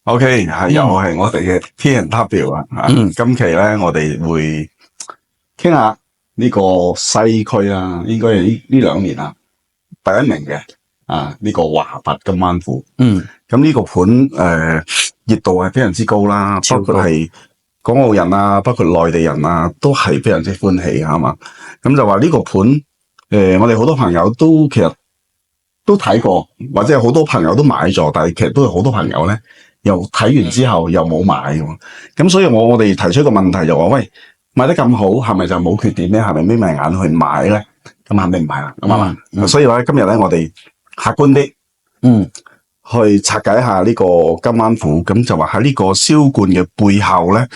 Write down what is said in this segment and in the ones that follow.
OK，又係我哋嘅 T&W 啊！今期咧我哋會傾下呢個西區啦，應該係呢2年啊第一名嘅呢個華發金灣府。咁呢個盤熱度係非常之高啦，包括係港澳人啊，包括內地人啊，都係非常之歡喜係嘛。咁就話呢個盤我哋好多朋友都其實都睇過，或者係好多朋友都買咗，但係其實都有好多朋友咧。又睇完之後又冇買喎，咁所以我哋提出一個問題就話：喂，賣得咁好，係咪就冇缺點咧？係咪眯埋眼去買咧？咁肯定唔係啦，咁啊嘛。所以話今日咧，我哋客觀啲，去拆解下呢個金灣府，咁就話喺呢個銷冠嘅背後咧，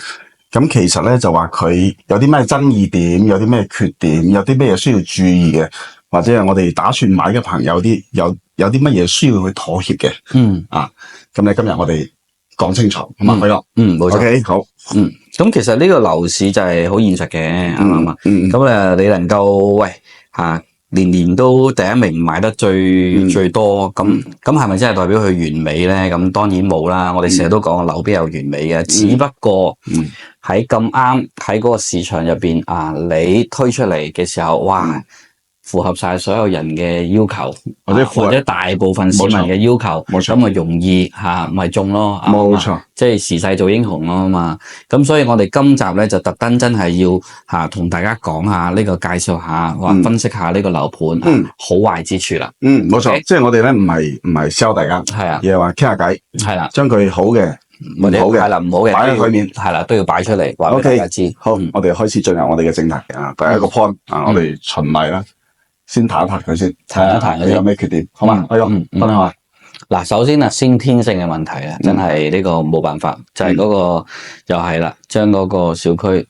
咁其實咧就話佢有啲咩爭議點，有啲咩缺點，有啲咩嘢需要注意嘅，或者係我哋打算買嘅朋友有啲乜嘢需要去妥協嘅，咁咧今日我哋講清楚，好嘛？輝哥，冇錯。OK， 好，咁其實呢個樓市就係好現實嘅，啱唔啱？咁你能夠年年都第一名買得最多，咁係咪真係代表佢完美咧？咁當然冇啦。我哋成日都講樓邊有完美嘅，只不過喺咁啱喺嗰個市場入邊你推出嚟嘅時候，哇！符合晒所有人嘅要求，或者大部分市民嘅要求，咁咪容易咪中咯。冇錯，即係時勢做英雄咯嘛。咁所以我哋今集咧就特登真係要同大家講下呢個介紹下，分析下呢個樓盤好壞之處啦。冇錯，即係我哋咧唔係 sell 大家，而係話傾下偈，係啦，將佢好嘅、唔好嘅係啦，唔好嘅擺喺台面，係啦，都要擺出嚟話俾大家知。好，我哋開始進入我哋嘅正題第一個 point 我哋循例啦。先彈一彈佢先，彈一彈佢有咩缺點，好嘛？分享下。嗱，首先先天性嘅問題咧，真係呢個冇辦法，就係嗰個又係啦，將嗰個小區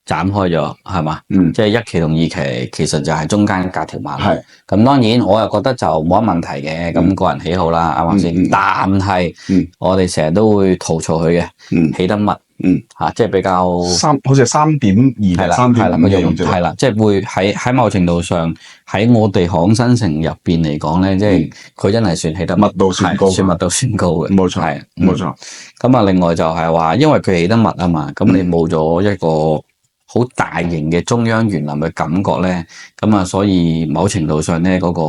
斬開咗，係嘛？即係1期同2期，其實就係中間隔條馬路。係。咁當然我又覺得就冇乜問題嘅，咁個人喜好啦，啱唔啱先？但係我哋成日都會吐槽佢嘅，起得密。即係比較好似係3.2係啦，3.5嘅用係啦，即係會喺某程度上喺我哋港新城入邊嚟講咧，即係佢真係算起得密度算高，算密度算高嘅，冇錯，係冇錯。咁另外就係話，因為佢起得密啊嘛，咁你冇咗一個好大型嘅中央園林嘅感覺咧，咁所以某程度上咧，嗰個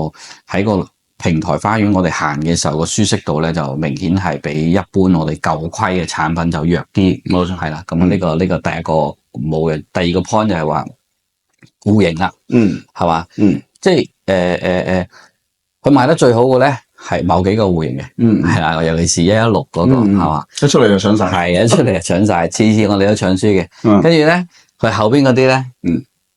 喺個平台花園我哋行嘅時候個舒適度咧就明顯係比一般我哋舊規嘅產品就弱啲，冇錯係啦。咁呢個第一個冇嘅，第二個 point 就係話戶型啦，係嘛，即係佢賣得最好嘅咧係某幾個戶型嘅，係啦，尤其是116嗰個係嘛，一出嚟就搶晒，係一出嚟就搶晒，次我哋都搶輸嘅，跟住咧佢後邊嗰啲咧，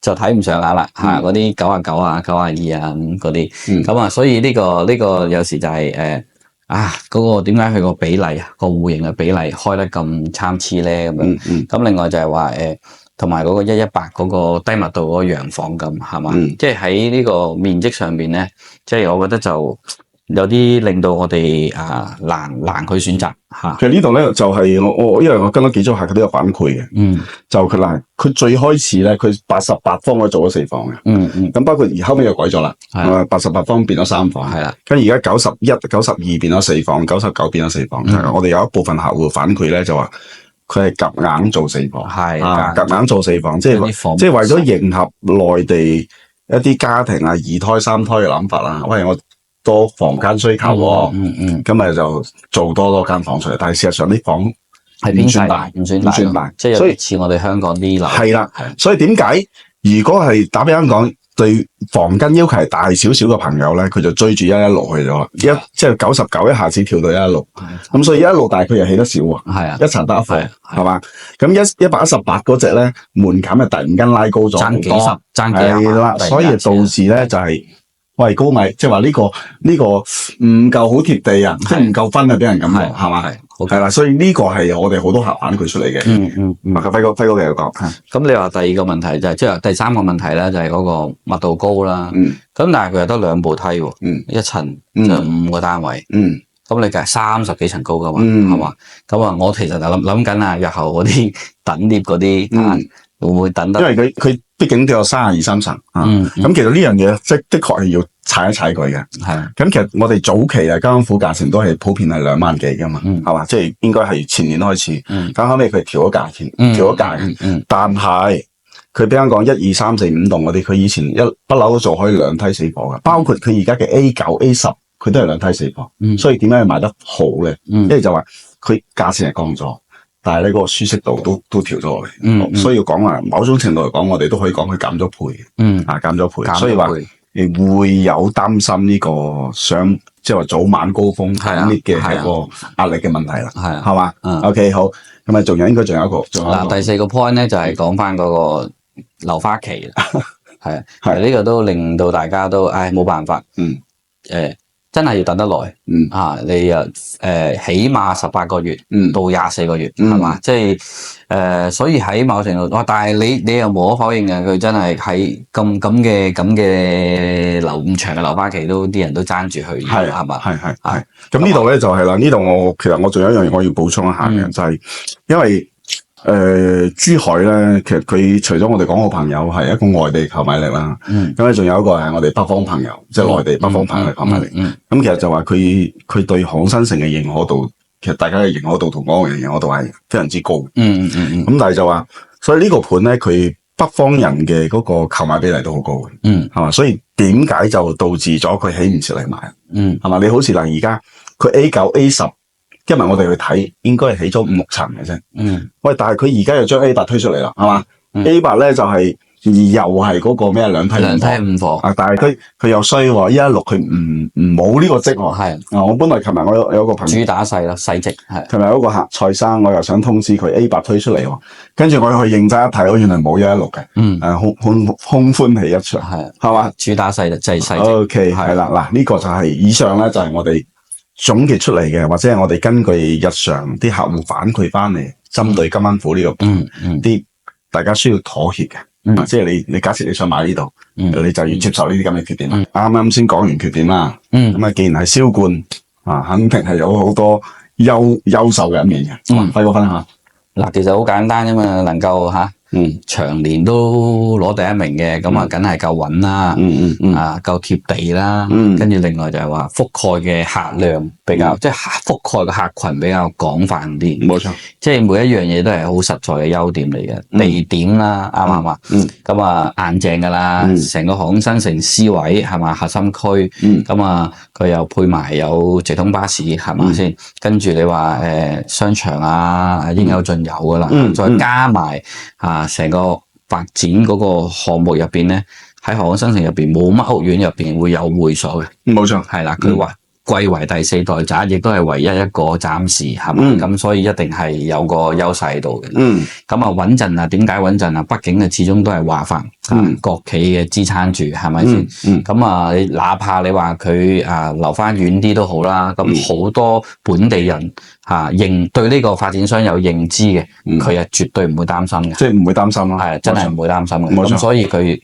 就睇唔上眼啦，嗰啲99啊、92啊咁嗰啲，咁所以呢個有時就係嗰個點解佢個比例個戶型嘅比例開得咁參差咧咁樣，咁另外就係話同埋嗰個118嗰個低密度嗰個洋房咁係嘛，即係喺呢個面積上邊咧，即係我覺得就有啲令到我哋難去選擇吓。其實呢度咧就係我因為我跟咗幾組客，佢都有反饋嘅。就佢最開始咧，佢88方佢做咗4房嘅。咁包括而後尾又改咗啦。88方變咗3房。係啦。跟住而家91、92變咗4房，99變咗4房。我哋有一部分客戶反饋咧就話，佢係夾硬做4房。係夾硬做4房，即係為咗迎合內地一啲家庭2胎、3胎嘅諗法啦。喂，我多房間需求喎，咁咪就做多間房出嚟。但係事實上啲房係唔算大，唔算大，即係有啲似我哋香港啲樓。係啦，所以點解如果係打比方講，對房間要求係大少少嘅朋友咧，佢就追住116去咗，即係99一下子跳到116，咁所以116大概又起得少喎，係啊，一層得一房，係嘛？咁118嗰隻咧門檻就突然間拉高咗好多，爭幾啦，所以導致咧就係。喂，高米，即係話呢個唔夠好貼地啊，即係唔夠分啊，俾人感覺係嘛？係啦，所以呢個係我哋好多客反饋出嚟嘅。輝哥繼續講。咁你話第二個問題就係即係第三個問題咧，就係嗰個密度高啦。咁但係佢又得2部梯喎。一層就5個單位。咁你計30幾層高噶嘛？係嘛？咁我其實就諗緊日後嗰啲等 lift 嗰啲會唔會等得？因為佢畢竟都有32、33層啊。咁其實呢樣嘢即係的確係要踩一踩佢嘅。係。咁其實我哋早期啊，監府價錢都係普遍係2萬幾噶嘛，係嘛？即係應該係前年開始。咁後尾佢調咗價錢，調咗價。但係佢比方講1、2、3、4、5棟嗰啲，佢以前不嬲都做可以2梯4房嘅，包括佢而家嘅 A9、A10，佢都係2梯4房。所以點解佢賣得好咧？因為就話佢價錢係降咗。但係呢嗰個舒適度都調咗落嚟，所以要講話某種程度嚟講，我哋都可以講佢減咗倍，減咗倍，所以話會有擔心呢個即係話早晚高峰減嘅一個壓力嘅問題啦，係嘛？OK 好，咁啊仲有應該仲有一個嗱第4個 point 咧就係講翻嗰個樓花期啦，係呢個都令到大家都冇辦法，真係要等得耐，你起碼18個月到24個月，係嘛？即係所以喺某程度，但係你又無可否認嘅，佢真係喺咁嘅樓咁長嘅樓花期都啲人都爭住去，係嘛？係。咁呢度咧就係啦，呢度其實我仲有一樣嘢我要補充一下嘅，就係因為珠海咧，其實佢除咗我哋講好朋友係一個外地購買力啦，咁咧仲有一個係我哋北方朋友，即係內地北方朋友嘅購買力。咁其實就話佢對港新城嘅認可度，其實大家嘅認可度同港澳人認可度係非常之高。咁但係就話，所以呢個盤咧，佢北方人嘅嗰個購買比例都好高嘅。係嘛？所以點解就導致咗佢起唔切嚟買？係嘛？你好似嗱，而家佢 A9、A10。今日我哋去睇，應該係起咗5、6層嘅啫。喂，但係佢而家又將 A8 推出嚟啦，係嘛？A8 咧就係又係嗰個咩2梯5房啊，但係佢又衰喎，116佢唔冇呢個積喎。係我本來琴日我有個朋友主打細咯，細積係。琴日有個客蔡生，我又想通知佢 A8 推出嚟喎，跟住我去認真一睇，原來冇116嘅。空歡喜一場係嘛？主打細就係細積。OK 係啦，嗱呢個就係以上咧，就係我哋總結出嚟嘅，或者係我哋根據日常啲客戶反饋翻嚟，針對今晚府呢個啲大家需要妥協嘅，即係你假設你想買呢度，你就要接受呢啲咁嘅缺點。啱啱先講完缺點啦，咁既然係銷冠肯定係有好多優秀嘅一面嘅。輝哥分享下。嗱，其實好簡單啫嘛，能夠長年都攞第一名嘅，咁啊，梗係夠穩啦，夠貼地啦，跟住另外就係話覆蓋嘅客量比較，即係覆蓋嘅客群比較廣泛啲。冇錯，即係每一樣嘢都係好實在嘅優點嚟嘅，地點啦，啱唔啱啊？咁啊硬淨噶啦，成個航空新城 C 位係嘛，核心區，咁啊佢又配埋有直通巴士係嘛先，跟住你話商場啊應有盡有噶啦，再加埋成個發展嗰個項目入邊咧，喺航空新城入邊冇乜屋苑入邊會有會所嘅。冇錯，係啦，佢話貴為第4代宅，亦都係唯一一個暫時係嘛，咁所以一定係有個優勢喺度嘅。咁啊穩陣啊，點解穩陣啊？畢竟啊，始終都係華發國企嘅支撐住，係咪先？咁啊，你哪怕你話佢留翻遠啲都好啦，咁好多本地人對呢個發展商有認知嘅，佢係絕對唔會擔心嘅，即係唔會擔心咯，係真係唔會擔心嘅。咁所以佢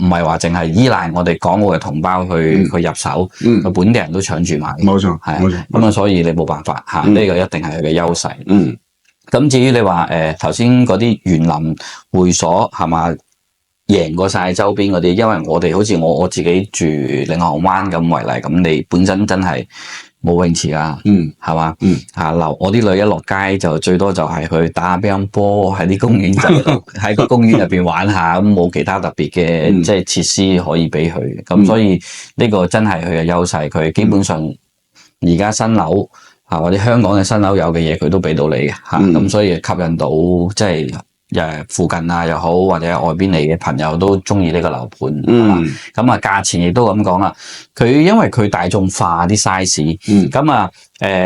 唔係話淨係依賴我哋港澳嘅同胞去入手，本地人都搶住買。冇錯，係咁啊，所以你冇辦法呢個一定係佢嘅優勢。咁至於你話頭先嗰啲園林會所係嘛？贏過晒周邊嗰啲，因為我哋好似我自己住領航灣咁為例，咁你本身真係冇泳池啊，係嘛？我啲女一落街就最多就係去打下乒乓波，喺啲公園喺個公園入邊玩下，咁冇其他特別嘅即係設施可以俾佢，咁所以呢個真係佢嘅優勢，佢基本上而家新樓或者香港嘅新樓有嘅嘢，佢都俾到你嘅咁所以吸引到即係。附近又好，或者外邊嚟嘅朋友都中意呢個樓盤，咁價錢亦都咁講啦。佢因為佢大眾化啲 size，咁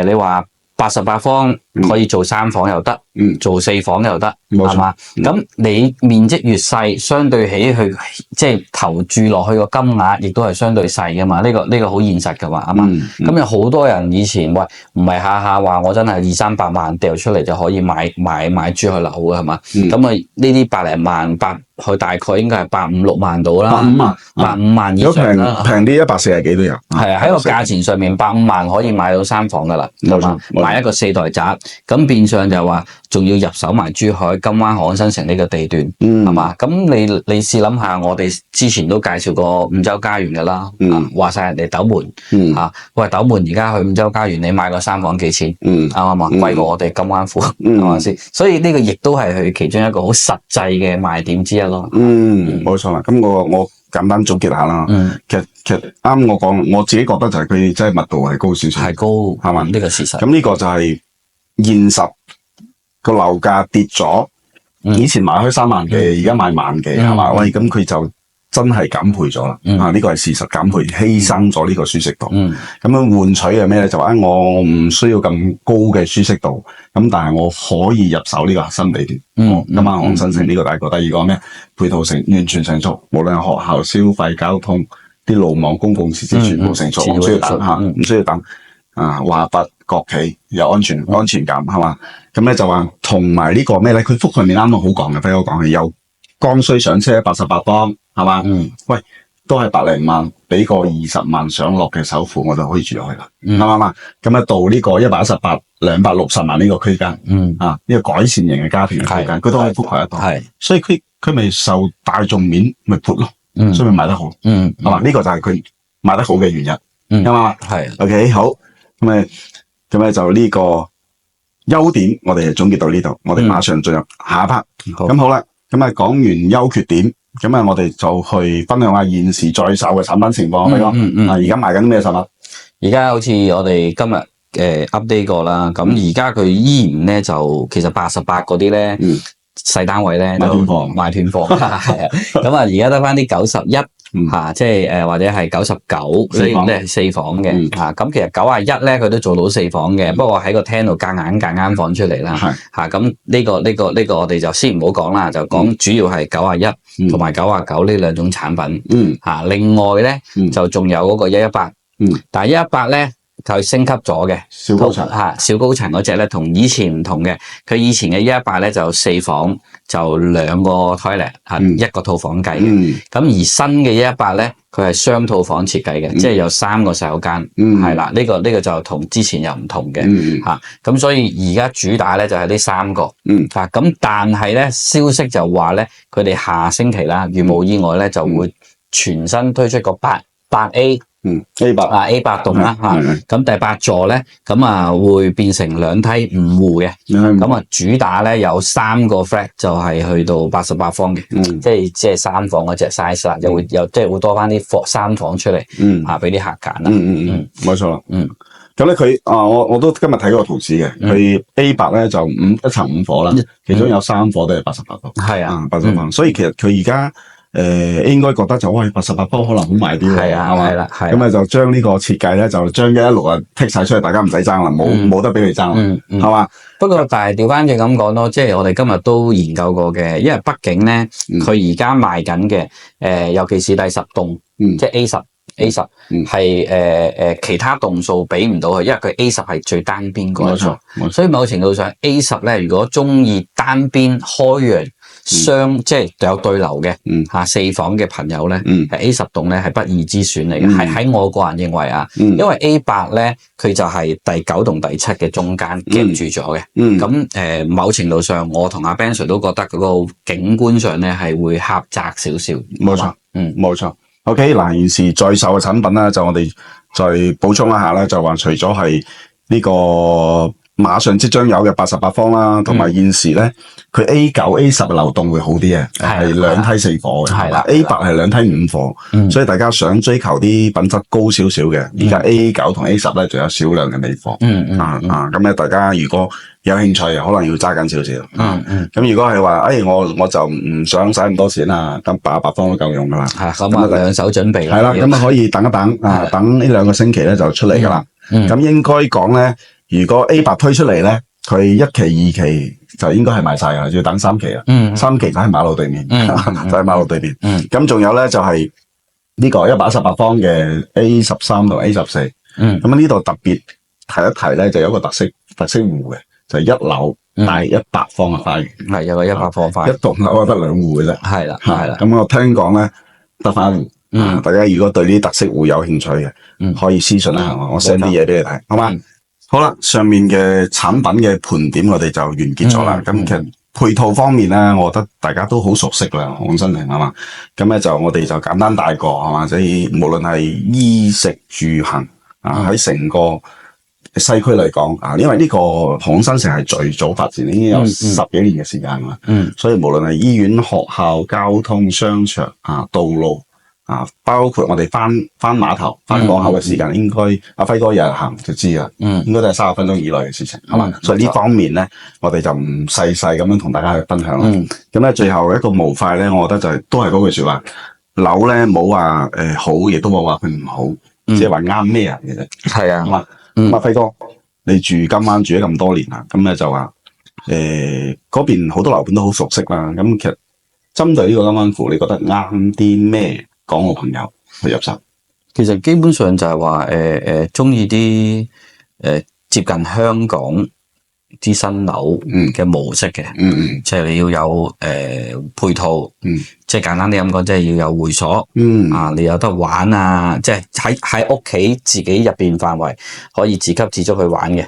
你話88方可以做3房又得，做4房又得，係嘛？咁你面積越細，相對起去即係投注落去個金額，亦都係相對細噶嘛。呢個好現實噶嘛，係嘛？咁有好多人以前喂唔係下下話我真係200-300萬掉出嚟就可以買珠海樓嘅係嘛？咁呢啲百零萬佢大概應該係150-6萬到啦，150萬以上啦。平啲140幾都有。係喺個價錢上面150萬可以買到3房噶啦，係嘛？買一個4代宅咁變相就話仲要入手埋珠海金灣海岸新城呢個地段，係嘛？咁你試諗下，我哋之前都介紹過五洲家園㗎啦，話晒人哋斗門嚇，喂斗門而家去五洲家園，你買個3房幾錢？啱啱啊？貴過我哋金灣府，係咪先？所以呢個亦都係佢其中一個好實際嘅賣點之一咯。冇錯啦。咁我簡單總結下啦。其實啱我講，我自己覺得就係佢真係密度係高少少，係高係嘛？呢個事實。咁呢個就係現實個樓價跌咗，以前買開3萬幾，而家賣1萬幾，係嘛？喂，咁佢就真係減配咗啦。呢個係事實，減配犧牲咗呢個舒適度。咁樣換取係咩咧？就話我唔需要咁高嘅舒適度，咁但係我可以入手呢個核心地段。今晚海岸新城呢個第一個，第二個咩？配套完全成熟，無論學校、消費、交通、啲路網、公共設施全部成熟，唔需要等嚇，唔需要等。華北國企有安全感係嘛？咁咧就話同埋呢個咩咧？佢覆蓋面啱啱好講嘅，俾我講嘅有剛需上車88方係嘛？喂，都係百零萬，俾個20萬上落嘅首付，我就可以住落去啦，啱唔啱啊？咁啊到呢個118、260萬呢個區間，呢個改善型嘅家庭嘅區間，佢都可以覆蓋得到，所以佢咪受大眾面咪闊咯，所以咪賣得好，係嘛？呢個就係佢賣得好嘅原因，啱唔啱？係 OK 好。咁咧就呢個優點，我哋就總結到呢度，我哋馬上進入下一 part。咁好啦，咁講完優缺點，咁我哋就去分享下現時在售嘅產品情況。而家賣緊咩產品？而家好似我哋今日update 過啦，咁而家佢依然咧就其實88嗰啲咧細單位咧賣斷貨，係啊，咁而家得翻啲91。即係或者係99，所以咧係4房嘅咁其實91咧佢都做到4房嘅，不過喺個廳度夾硬放出嚟啦咁呢個我哋就先唔好講啦，就講主要係91同埋99呢兩種產品另外咧就仲有嗰個118，但係118咧佢升級咗嘅小高層嗰隻咧同以前唔同嘅，佢以前嘅118咧就4房就2個 toilet 一個套房計嘅，咁而新嘅118咧佢係雙套房設計嘅，即係有3個洗手間，係啦，呢個就同之前又唔同嘅咁所以而家主打咧就係呢3個咁但係咧消息就話咧佢哋下星期啦，如無意外咧就會全新推出個8A。A8 棟啦咁第8座咧會變成2梯5戶嘅，咁主打咧有3個 flat 就係去到88方嘅，即係3房嗰隻 size 啦，又會即係會多翻啲3房出嚟俾啲客揀啦，冇錯啦，咁咧佢我都今日睇嗰個圖紙嘅，佢 A8 咧就一層5伙啦，其中有3伙都係88方，係啊88方，所以其實佢而家應該覺得就88方可能好賣啲喎，係嘛？咁就將呢個設計咧，就將116剔晒出嚟，大家唔使爭啦，冇得俾佢爭啦，係嘛？不過但係調翻轉咁講咯，即係我哋今日都研究過嘅，因為畢竟咧，佢而家賣緊嘅尤其是第10棟，即係 A10 係其他棟數俾唔到佢，因為佢 A10 係最單邊嗰一種，所以某程度上 A10 咧，如果中意單邊開揚即係有對流嘅4房嘅朋友咧，A10 棟咧係不二之選嚟嘅，係喺我個人認為因為 A8 咧佢就係第9同第7嘅中間夾住咗嘅，咁某程度上我同阿 Ben Sir 都覺得嗰個景觀上咧係會狹窄少少，冇錯，冇錯。OK， 嗱，現時在售嘅產品咧，就我哋再補充一下咧，就話除咗係呢個馬上即將有嘅88方啦，同埋現時咧，佢 A9、A10 流動會好啲嘅，係2梯4伙嘅，係啦 ，A8 係2梯5伙，所以大家想追求啲品質高少少嘅，而家 A9 同 A10 咧仲有少量嘅尾貨，咁咧大家如果有興趣，可能要揸緊少少，咁如果係話，我就唔想使咁多錢啦，咁88方都夠用噶啦，係咁兩手準備，係啦，咁可以等一等，等呢2個星期咧就出嚟噶啦，咁應該講咧。如果 A8 推出嚟咧，佢1期2期就應該係賣晒噶啦，要等3期啦。3期就喺馬路對面，就喺馬路對面。咁仲有咧就係呢個118方嘅 A13 同 A14。咁呢度特別提一提咧，就有一個特色戶嘅，就係1樓帶100方嘅花園。係有個100方花園，一棟樓得2戶嘅啫。係啦，係啦。咁我聽講咧得翻1戶。大家如果對呢啲特色戶有興趣嘅，可以私信一下我 send 啲嘢俾你睇，好嘛？好啦，上面嘅產品嘅盤點我哋就完結咗啦。咁、其實配套方面咧，我覺得大家都好熟悉啦，講真係嘛。咁咧就我哋就簡單帶過係嘛，即係無論係衣食住行啊，喺成個西區嚟講啊，因為呢個航空新城係最早發展，已經有10幾年嘅時間啦。所以無論係醫院、學校、交通、商場啊、道路啊，包括我哋翻碼頭、翻港口嘅時間，應該阿輝哥日日行就知啦。應該都係30分鐘以內嘅事情，係嘛？所以呢方面咧，我哋就唔細細咁樣同大家去分享啦。咁咧，最後一個模塊咧，我覺得就係都係嗰句說話，樓咧冇話好，亦都冇話佢唔好，即係話啱咩人嘅啫。係啊，咁啊，輝哥，你住今晚住咗咁多年啦，咁咧就話嗰邊好多樓盤都好熟悉啦。咁其實針對呢個今晚符，你覺得啱啲咩港澳朋友去入手？其實基本上就係話中意啲接近香港啲新樓嘅模式嘅，即係你要有配套，即係簡單啲咁講，即係要有會所，啊，你有得玩啊，即係喺屋企自己入邊範圍可以自給自足去玩嘅，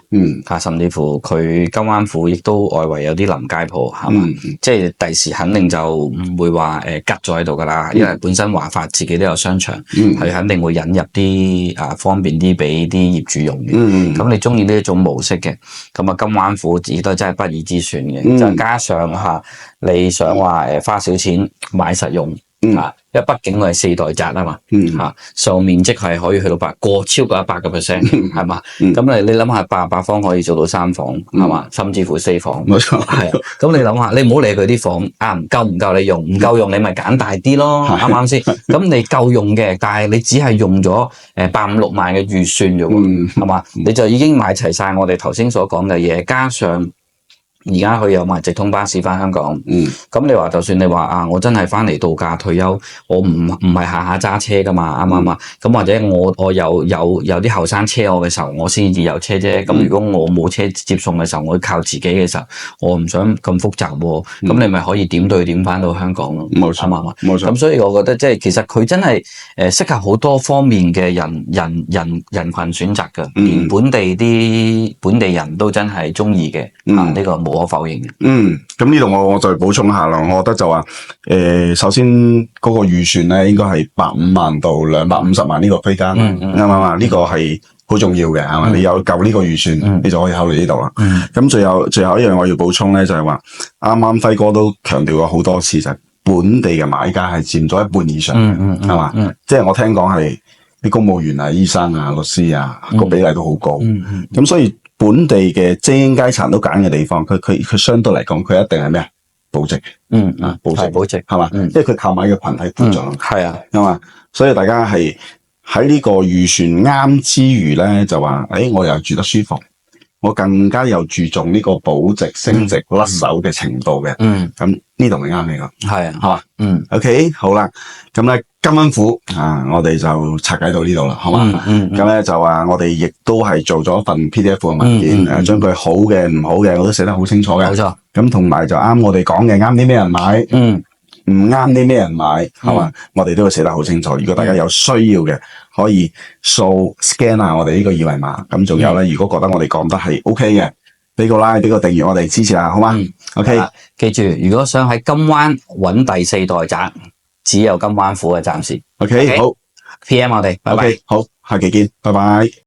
甚至乎佢金灣府亦都外圍有啲臨街鋪，係嘛，即係第時肯定就唔會話吉咗喺度噶啦，因為本身華發自己都有商場，係肯定會引入啲方便啲俾啲業主用嘅，咁你中意呢一種模式嘅，咁啊金灣府亦都真係不二之選嘅，再加上你想話花少錢買實用，因為畢竟我係4代宅啊嘛，售面積係可以去到超過100%，係嘛？咁你諗下88方可以做到3房，係嘛？甚至乎4房，冇錯，係啊。咁你諗下，你唔好理佢啲房夠唔夠你用，唔夠用你咪揀大啲咯，啱唔啱先？咁你夠用嘅，但係你只係用咗8、5、6萬嘅預算啫喎，係嘛？你就已經買齊晒我哋頭先所講嘅嘢，加上而家佢有埋直通巴士翻香港，咁你話就算你話我真係翻嚟度假退休，我唔係下揸車噶嘛，啱唔啱啊？咁或者我有啲後生車我嘅時候，我先至有車啫。咁如果我冇車接送嘅時候，我要靠自己嘅時候，我唔想咁複雜喎。咁你咪可以點對點翻到香港咯，冇錯嘛，冇錯。咁所以我覺得即係其實佢真係適合好多方面嘅人群選擇㗎，連本地人都真係中意嘅，呢個冇可否認嘅。咁呢度我再補充下啦，我覺得就話首先嗰個預算咧，應該係150萬到250萬呢個區間，啱唔啱啊？呢個係好重要嘅，係嘛？你有夠呢個預算，你就可以考慮呢度啦。咁最後一樣我要補充咧，就係話啱啱輝哥都強調咗好多次，就係本地嘅買家係佔咗1半以上嘅，係嘛？即係我聽講係啲公務員啊、醫生啊、律師啊個比例都好高，咁所以本地嘅精英階層都揀嘅地方，佢相對嚟講，佢一定係咩啊？保值，保值係嘛？因為佢購買嘅群體闊咗，係啊，係嘛？所以大家係喺呢個預算啱之餘咧，就話我又住得舒服，我更加又注重呢個保值升值甩手嘅程度嘅，咁呢度咪啱你咯，係啊，係嘛，OK 好啦，咁咧金灣府我哋就拆解到呢度啦，好嘛，咁咧就話我哋亦都係做咗份 PDF 嘅文件，將佢好嘅唔好嘅我都寫得好清楚嘅，冇錯，咁同埋就啱我哋講嘅啱啲咩人買，唔啱啲咩人買，係嘛，我哋都會寫得好清楚。如果大家有需要嘅，可以scan 下我哋呢個二維碼，咁仲有咧，如果覺得我哋講得係 OK 嘅，俾個 like，俾個訂閱，我哋支持下，好嘛？OK，記住，如果想喺金灣揾第4代宅，只有金灣府嘅暫時。OK，好 ，PM 我哋，拜拜。OK，好，下期見，拜拜。